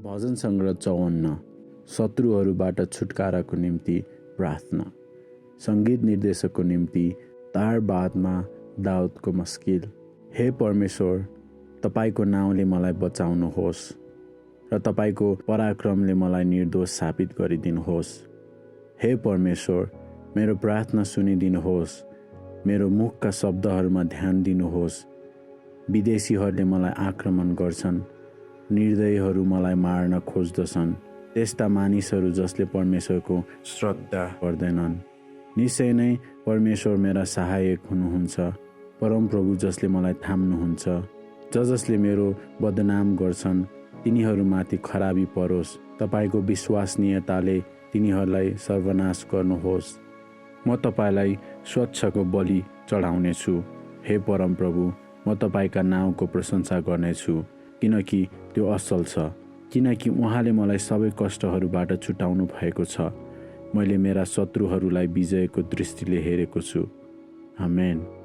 भजन सङ्ग्रह 54 शत्रुहरूबाट छुटकाराको निम्ति प्रार्थना। सङ्गीत निर्देशकको निम्ति तारबादमा दाउदको मस्किल। हे परमेश्वर, तपाईको नाउँले मलाई बचाउनुहोस् र तपाईको पराक्रमले मलाई निर्दोष साबित गरिदिनुहोस्। हे परमेश्वर, मेरो प्रार्थना सुनिदिनुहोस्, मेरो मुखका शब्दहरूमा ध्यान दिनुहोस्। विदेशीहरूले मलाई आक्रमण गर्छन्, निर्दयीहरू मलाई मार्न खोज्दछन्, त्यस्ता मानिसहरू जसले परमेश्वरको श्रद्धा गर्दैनन्। निश्चय नै परमेश्वर मेरा सहायक हुनुहुन्छ, परमप्रभु जसले मलाई थाम्नुहुन्छ। जसले मेरो बदनाम गर्छन् तिनीहरूमाथि खराबी परोस्, तपाईको विश्वसनीयताले तिनीहरूलाई सर्वनाश गर्नुहोस्। म तपाईलाई स्वच्छको बलि चढाउनेछु। हे परमप्रभु, म तपाईका नाउँको प्रशंसा गर्नेछु, किनकि त्यो असल छ, किनकि उहाँले मलाई सबै कष्टहरूबाट छुटाउनु भएको छ। मैले मेरा शत्रुहरूलाई विजयको दृष्टिले हेरेको छु। आमेन।